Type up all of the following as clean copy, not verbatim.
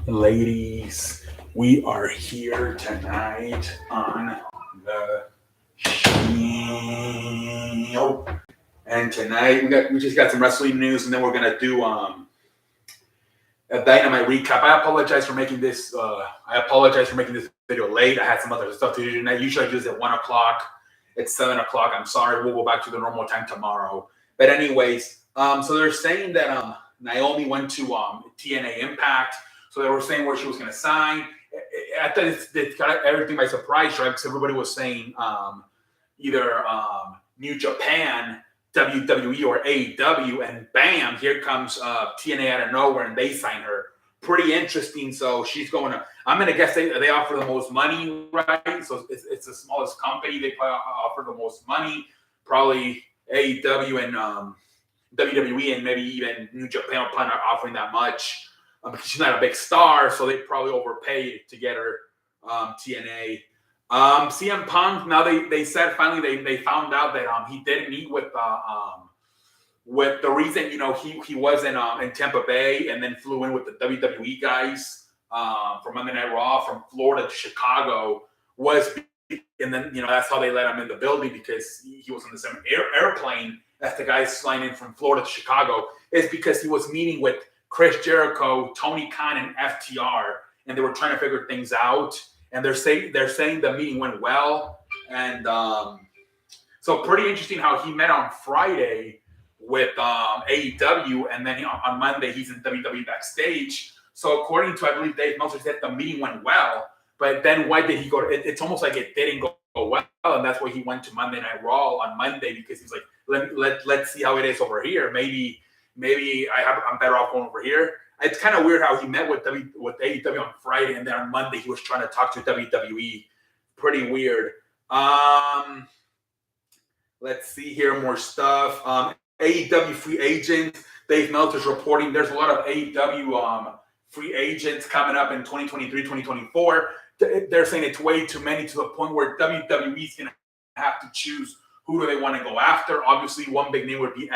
Ladies, we are here tonight on the show. And tonight we just got some wrestling news, and then we're gonna do a dynamite recap. I apologize for making this video late. I had some other stuff to do tonight. Usually I do this at 1 o'clock. It's 7 o'clock. I'm sorry. We'll go back to the normal time tomorrow. But anyways, so they're saying that Naomi went to TNA Impact. So they were saying where she was going to sign. I thought it got everything by surprise, right? Because everybody was saying either New Japan, WWE, or AEW, and bam, here comes TNA out of nowhere, and they sign her. Pretty interesting. So she's going to. I'm going to guess they offer the most money, right? So it's the smallest company. They probably offer the most money. Probably AEW and WWE and maybe even New Japan are probably not offering that much. Because she's not a big star, so they probably overpaid to get her TNA. CM Punk, now they said finally they found out that he didn't meet with the reason he was in Tampa Bay and then flew in with the WWE guys for Monday Night Raw from Florida to Chicago and then that's how they let him in the building, because he was on the same airplane as the guys flying in from Florida to Chicago. Is because he was meeting with Chris Jericho, Tony Khan, and FTR, and they were trying to figure things out. And they're saying the meeting went well, and so pretty interesting how he met on Friday with AEW, and then on Monday he's in WWE backstage. So according to, I believe, Dave Meltzer said the meeting went well, but then why did he go? It's almost like it didn't go well, and that's why he went to Monday Night Raw on Monday, because he's like, let's see how it is over here. Maybe I'm better off going over here. It's kind of weird how he met with AEW on Friday, and then on Monday he was trying to talk to WWE. Pretty weird. Let's see here, more stuff. AEW Free Agents. Dave Meltzer's reporting there's a lot of AEW free agents coming up in 2023, 2024. They're saying it's way too many, to the point where WWE's going to have to choose who do they want to go after. Obviously, one big name would be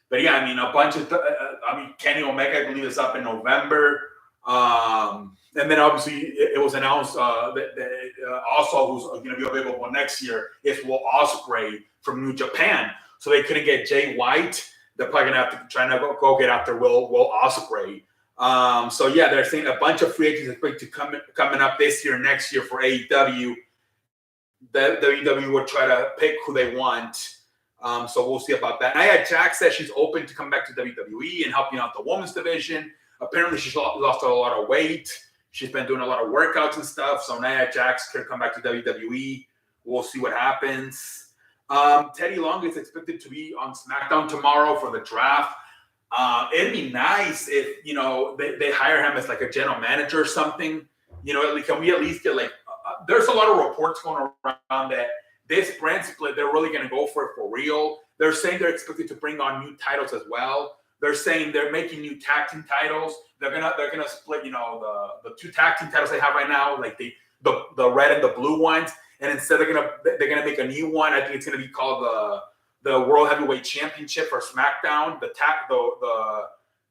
But yeah, I mean, a bunch of, Kenny Omega, I believe, is up in November. And then obviously it was announced that also who's going to be available next year is Will Ospreay from New Japan. So they couldn't get Jay White. They're probably going to have to try to go get after Will Ospreay. So yeah, they're saying a bunch of free agents expect to coming up this year, next year for AEW. The WWE would try to pick who they want. So we'll see about that. Nia Jax says she's open to come back to WWE and helping out the women's division. Apparently, she's lost a lot of weight. She's been doing a lot of workouts and stuff. So Nia Jax could come back to WWE. We'll see what happens. Teddy Long is expected to be on SmackDown tomorrow for the draft. It'd be nice if they hire him as like a general manager or something. Can we at least get there's a lot of reports going around that this brand split, they're really going to go for it for real. They're saying they're expected to bring on new titles as well. They're saying they're making new tag team titles. They're gonna split, the two tag team titles they have right now, like the red and the blue ones, and instead they're gonna make a new one. I think it's gonna be called the World Heavyweight Championship for SmackDown, the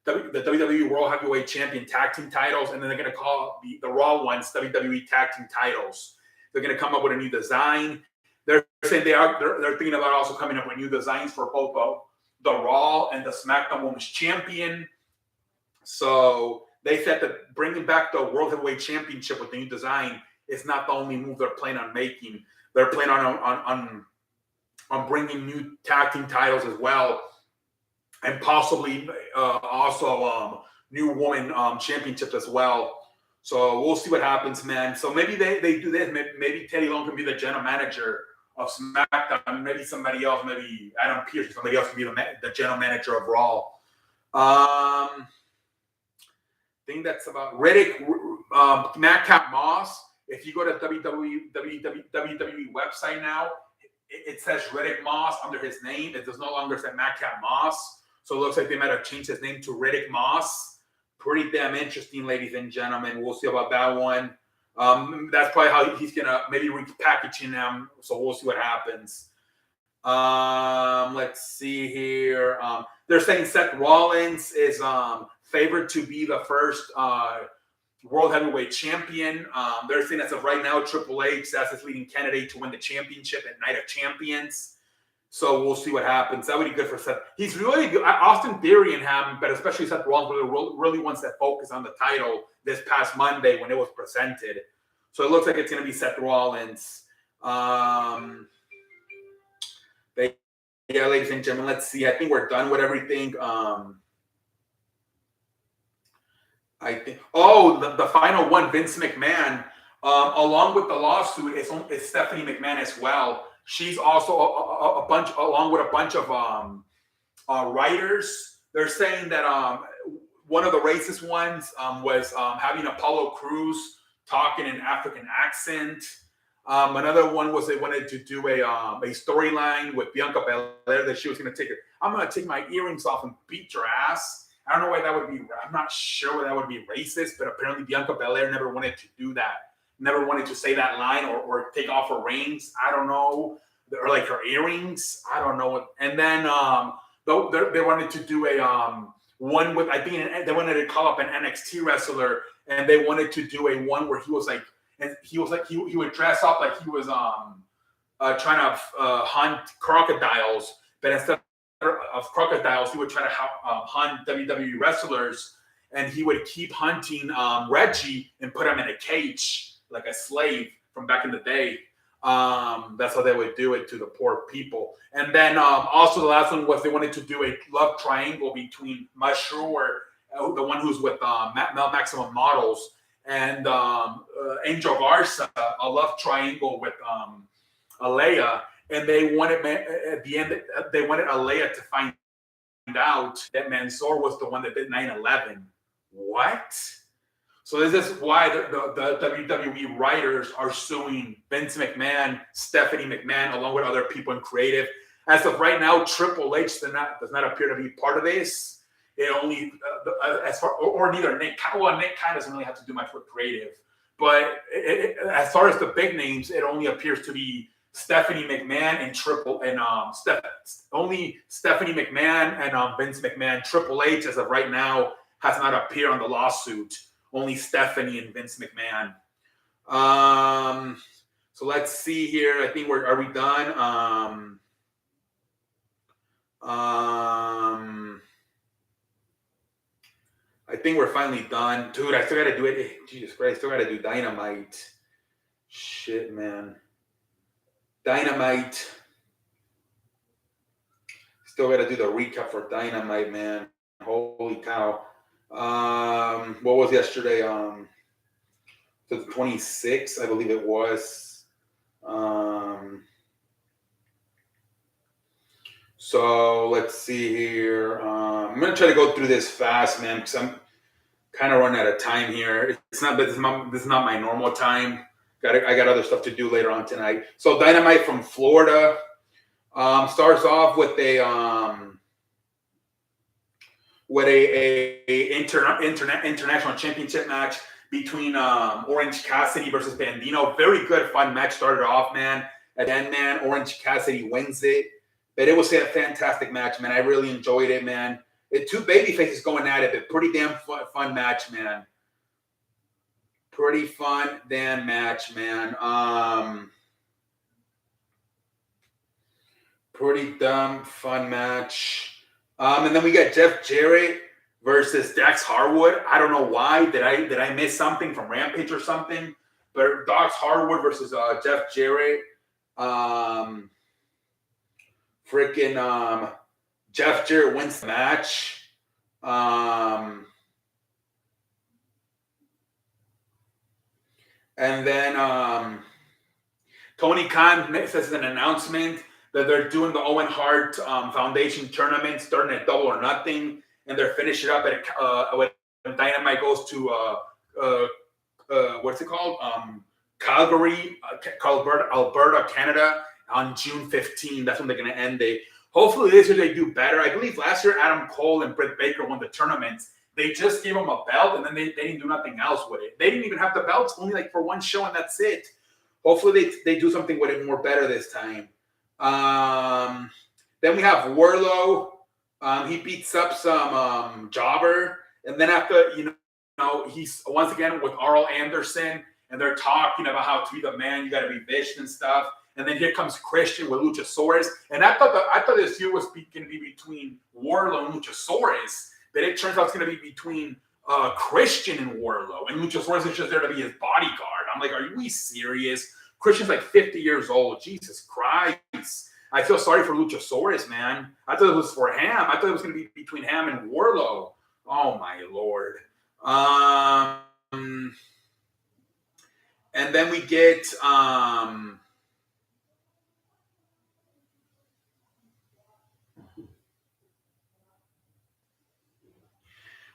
WWE World Heavyweight Champion tag team titles, and then they're gonna call the Raw ones WWE tag team titles. They're gonna come up with a new design. They're saying they're thinking about also coming up with new designs for both the Raw and the SmackDown Women's Champion. So they said that bringing back the World Heavyweight Championship with the new design is not the only move they're planning on making. They're planning on bringing new tag team titles as well, and possibly also new women championships as well. So we'll see what happens, man. So maybe they do this. Maybe Teddy Long can be the general manager of SmackDown. Maybe somebody else, maybe Adam Pearce, somebody else can be the general manager of Raw. I think that's about Riddick, Madcap Moss. If you go to WWE website now, it says Riddick Moss under his name. It does no longer say Madcap Moss. So it looks like they might have changed his name to Riddick Moss. Pretty damn interesting, ladies and gentlemen. We'll see about that one. That's probably how he's going to maybe repackaging them. So we'll see what happens. Let's see here. They're saying Seth Rollins is favored to be the first world heavyweight champion. They're saying as of right now, Triple H, that's his leading candidate to win the championship at Night of Champions. So we'll see what happens. That would be good for Seth. He's really good. Austin Theory and him, but especially Seth Rollins really wants that focus on the title this past Monday when it was presented. So it looks like it's going to be Seth Rollins. Yeah, ladies and gentlemen, let's see. I think we're done with everything. I think. Oh, the final one, Vince McMahon. Along with the lawsuit, it's Stephanie McMahon as well. She's also a bunch, along with a bunch of writers. They're saying that one of the racist ones was having Apollo Crews talk in an African accent. Another one was they wanted to do a storyline with Bianca Belair that she was going to take it. I'm going to take my earrings off and beat your ass. I don't know why that would be. I'm not sure why that would be racist, but apparently Bianca Belair never wanted to do that. Never wanted to say that line or take off her rings. I don't know, or like her earrings. I don't know. And then they wanted to do a one with, I think they wanted to call up an NXT wrestler, and they wanted to do a one where he was like, and he would dress up like he was trying to hunt crocodiles, but instead of crocodiles, he would try to hunt WWE wrestlers, and he would keep hunting Reggie and put him in a cage like a slave from back in the day. That's how they would do it to the poor people. And then also the last one was they wanted to do a love triangle between Mashur, the one who's with Mel Maximum Models, and Angel Garza, a love triangle with Alea. And they wanted, at the end, they wanted Alea to find out that Mansoor was the one that did 9/11. What? So this is why the WWE writers are suing Vince McMahon, Stephanie McMahon, along with other people in creative. As of right now, Triple H does not appear to be part of this. It only neither Nick. Well, Nick kind of doesn't really have to do much with creative, but as far as the big names, it only appears to be Stephanie McMahon and only Stephanie McMahon and Vince McMahon. Triple H, as of right now, has not appeared on the lawsuit. Only Stephanie and Vince McMahon. So let's see here. I think are we done? I think we're finally done. Dude, I still got to do it. Jesus Christ, I still got to do Dynamite. Shit, man. Dynamite. Still got to do the recap for Dynamite, man. Holy cow. What was yesterday? The 26th, I believe it was. So let's see here. I'm gonna try to go through this fast, man, because I'm kind of running out of time here. This is not my normal time. I got other stuff to do later on tonight. So Dynamite from Florida starts off with international championship match between Orange Cassidy versus Bandino. Very good, fun match. Started off, man. At the end, man, Orange Cassidy wins it. But it was a fantastic match, man. I really enjoyed it, man. Two baby faces going at it, but pretty damn fun match, man. Pretty fun damn match, man. Pretty dumb fun match. And then we got Jeff Jarrett versus Dax Harwood. I don't know why. Did I miss something from Rampage or something? But Dax Harwood versus Jeff Jarrett. Jeff Jarrett wins the match. And then Tony Khan says an announcement that they're doing the Owen Hart Foundation tournament starting at Double or Nothing, and they're finishing up at when Dynamite goes to what's it called? Calgary, Alberta, Canada, on June 15. That's when they're going to end it. Hopefully this year they do better. I believe last year Adam Cole and Britt Baker won the tournaments. They just gave them a belt, and then they didn't do nothing else with it. They didn't even have the belts, only like for one show, and that's it. Hopefully they do something with it more better this time. Then we have Wardlow. He beats up some jobber, And then after, he's once again with Arl Anderson, and they're talking about how to be the man, you got to be vicious and stuff. And then here comes Christian with Luchasaurus. And I thought this feud was going to be between Wardlow and Luchasaurus, but it turns out it's going to be between Christian and Wardlow. And Luchasaurus is just there to be his bodyguard. I'm like, are you serious? Christian's like 50 years old. Jesus Christ. I feel sorry for Luchasaurus, man. I thought it was for Ham. I thought it was going to be between Ham and Wardlow. Oh, my Lord. And then we get...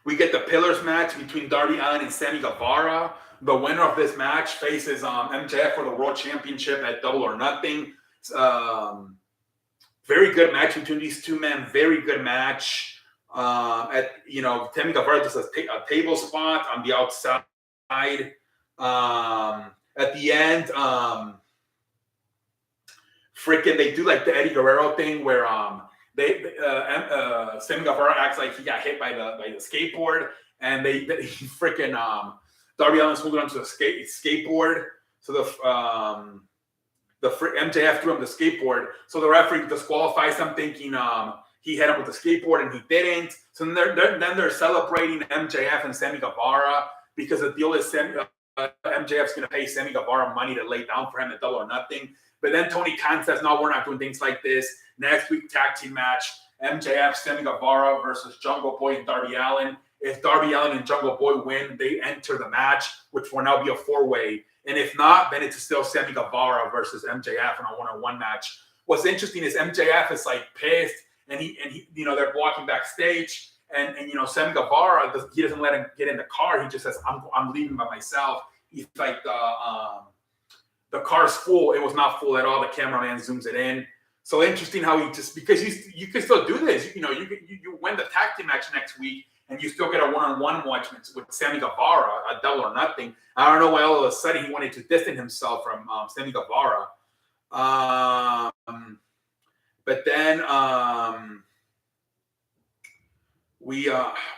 we get the Pillars match between Darby Allin and Sammy Guevara. The winner of this match faces MJF for the World Championship at Double or Nothing. Very good match between these two men. Very good match. Sammy Guevara does a table spot on the outside. At the end, they do like the Eddie Guerrero thing where Sammy Guevara acts like he got hit by the skateboard, and Darby Allin's holding onto the skateboard. So MJF threw him the skateboard. So the referee disqualifies him, thinking he hit him with the skateboard, and he didn't. So then they're celebrating MJF and Sammy Guevara because the deal is MJF's going to pay Sammy Guevara money to lay down for him at Double or Nothing. But then Tony Khan says, no, we're not doing things like this. Next week, tag team match, MJF, Sammy Guevara versus Jungle Boy and Darby Allin. If Darby Allin and Jungle Boy win, they enter the match, which will now be a four-way. And if not, then it's still Sammy Guevara versus MJF in a one-on-one match. What's interesting is MJF is like pissed, and he they're walking backstage, and Sammy Guevara, he doesn't let him get in the car. He just says, I'm leaving by myself. He's like, the car's full. It was not full at all. The cameraman zooms it in. So interesting how because you can still do this. You win the tag team match next week, and you still get a one-on-one match with Sammy Guevara, a Double or Nothing. I don't know why all of a sudden he wanted to distance himself from Sammy Guevara. But then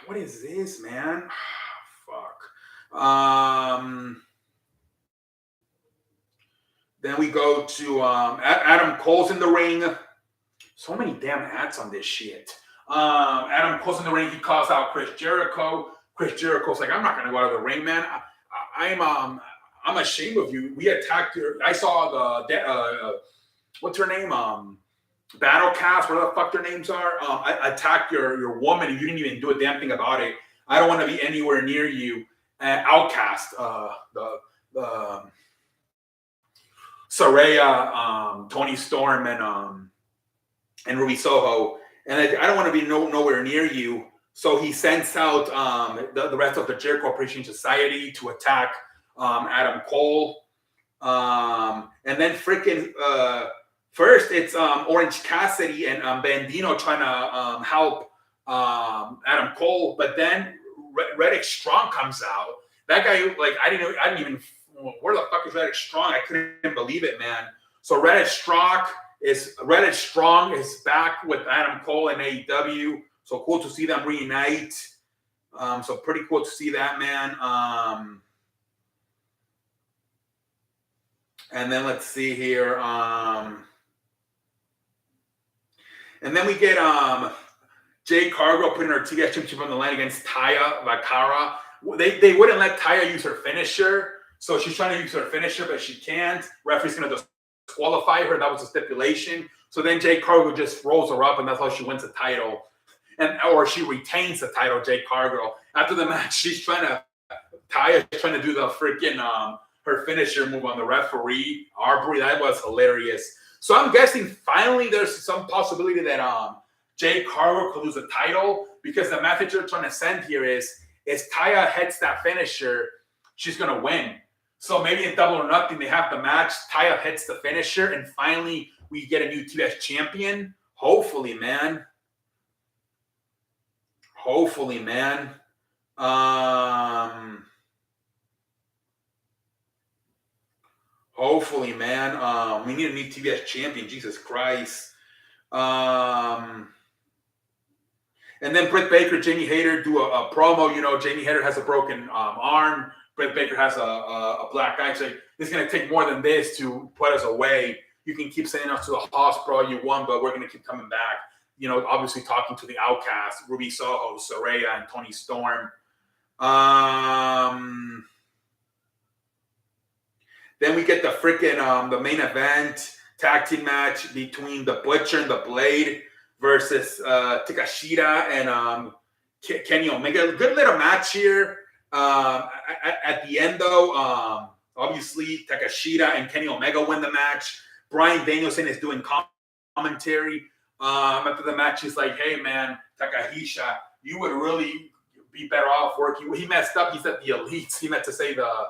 what is this, man? Fuck. Then we go to Adam Cole's in the ring. So many damn ads on this shit. Adam Cole's in the ring. He calls out Chris Jericho. Chris Jericho's like, I'm not going to go out of the ring, man. I'm ashamed of you. We attacked your... I saw the... what's her name? Battlecast, whatever the fuck their names are. I attacked your woman, and you didn't even do a damn thing about it. I don't want to be anywhere near you. Outcast, the Saraya, Tony Storm, and Ruby Soho, and I don't want to be nowhere near you. So he sends out the rest of the Jericho Appreciation Society to attack Adam Cole, and then first it's Orange Cassidy and Bandino trying to help Adam Cole, but then Reddick Strong comes out. That guy, like, I didn't even. Where the fuck is Reddick Strong? I couldn't believe it, man. So Reddick Strong is back with Adam Cole and AEW. So cool to see them reunite. So pretty cool to see that, man. And then let's see here. And then we get Jade Cargill putting her TBS Championship on the line against Taya Vakara. They wouldn't let Taya use her finisher. So she's trying to use her finisher, but she can't. Referee's going to disqualify her. That was a stipulation. So then Jade Cargill just rolls her up, and that's how she wins the title. Or she retains the title, Jade Cargill. After the match, Taya's trying to do the freaking, her finisher move on the referee, Arbery. That was hilarious. So I'm guessing finally there's some possibility that Jade Cargill could lose the title, because the message they're trying to send here is Taya hits that finisher, she's going to win. So maybe in Double or Nothing, they have the match. Taya hits the finisher, and finally we get a new TBS champion. Hopefully, man. Hopefully, man. We need a new TBS champion. Jesus Christ. And And then Britt Baker, Jamie Hayter do a promo. You know, Jamie Hayter has a broken arm. Britt Baker has a black eye. So it's going to take more than this to put us away. You can keep sending us to the hospital all you want, but we're going to keep coming back. You know, obviously talking to the Outcast, Ruby Soho, Saraya, and Toni Storm. Then we get the freaking the main event tag team match between the Butcher and the Blade versus Takeshita and Kenny Omega. Good little match here. At the end, though, obviously Takeshita and Kenny Omega win the match. Bryan Danielson is doing commentary. After the match, he's like, "Hey, man, Takeshita, you would really be better off working." He messed up. He said the Elites. He meant to say the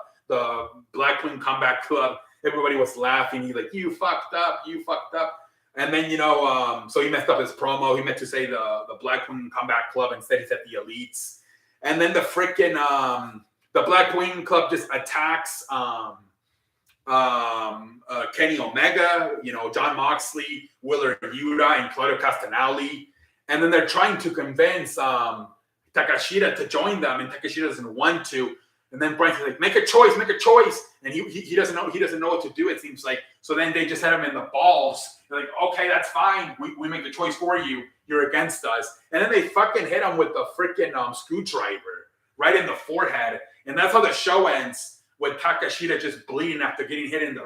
Black Queen Comeback Club. Everybody was laughing. He's like, "You fucked up. You fucked up." And then, you know, so he messed up his promo. He meant to say the Black Queen Comeback Club. Instead, he said the Elites. And then the freaking the Black Queen Club just attacks Kenny Omega, you know, Jon Moxley, Wheeler Yuta, and Claudio Castagnoli. And then they're trying to convince Takeshita to join them, and Takeshita doesn't want to. And then Bryan's like, make a choice. And he doesn't know what to do, it seems like. So then they just had him in the balls. They're like, okay, that's fine. We make the choice for you. You're against us. And then they fucking hit him with the freaking screwdriver right in the forehead. And that's how the show ends, with Takeshita just bleeding after getting hit in the,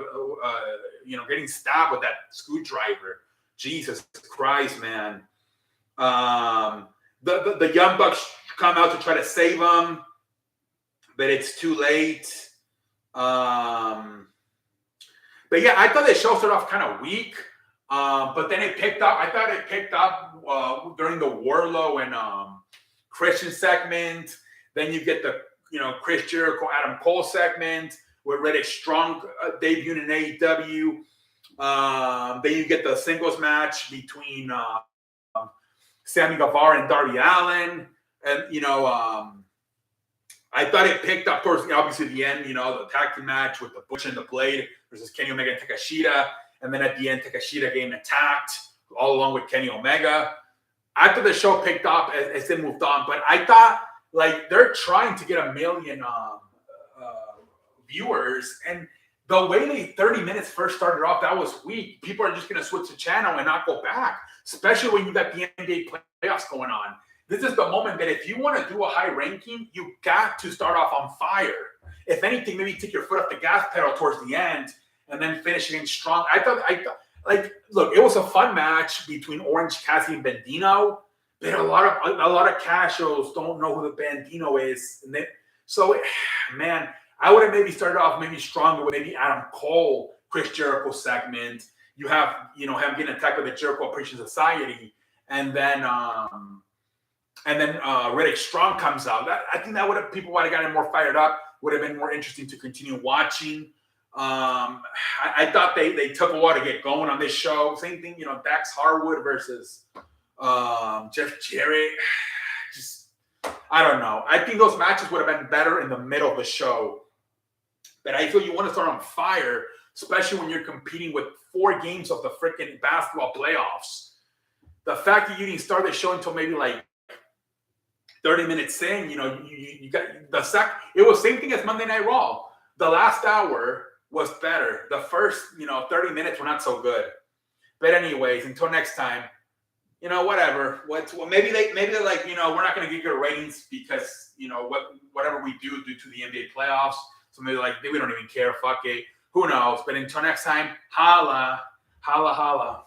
getting stabbed with that screwdriver. Jesus Christ, man. The Young Bucks come out to try to save him, but it's too late. But yeah, I thought the show started off kind of weak, but then it picked up. I thought it picked up during the Wardlow and Christian segment. Then you get the Chris Jericho, Adam Cole segment with Reddick Strong debuting in AEW. Then you get the singles match between Sammy Guevara and Darby Allin, and I thought it picked up towards obviously the end, the tag team match with the Butcher and the Blade versus Kenny Omega and Takeshita. And then at the end, Takeshita getting attacked all along with Kenny Omega. After the show picked up as they moved on, but I thought like they're trying to get 1 million viewers. And the way they 30 minutes first started off, that was weak. People are just going to switch the channel and not go back, especially when you got the NBA playoffs going on. This is the moment that if you want to do a high ranking, you got to start off on fire. If anything, maybe take your foot off the gas pedal towards the end and then finish again strong. I thought, look, it was a fun match between Orange Cassidy and Bandito, but a lot of casuals don't know who the Bandito is. And man, I would have maybe started off maybe stronger with maybe Adam Cole, Chris Jericho segment. You have, him getting attacked by the Jericho Appreciation Society, and then Reddick Strong comes out. I think that people would have gotten more fired up. Would have been more interesting to continue watching. I thought they took a while to get going on this show. Same thing, Dax Harwood versus Jeff Jarrett. Just, I don't know. I think those matches would have been better in the middle of the show. But I feel you want to start on fire, especially when you're competing with 4 games of the freaking basketball playoffs. The fact that you didn't start the show until maybe like 30 minutes in, you got the it was same thing as Monday Night Raw. The last hour was better. The first, 30 minutes were not so good. But anyways, until next time, whatever. Maybe they're like, we're not going to get good ratings because, whatever we do due to the NBA playoffs. So maybe like, we don't even care. Fuck it. Who knows? But until next time, holla, holla, holla.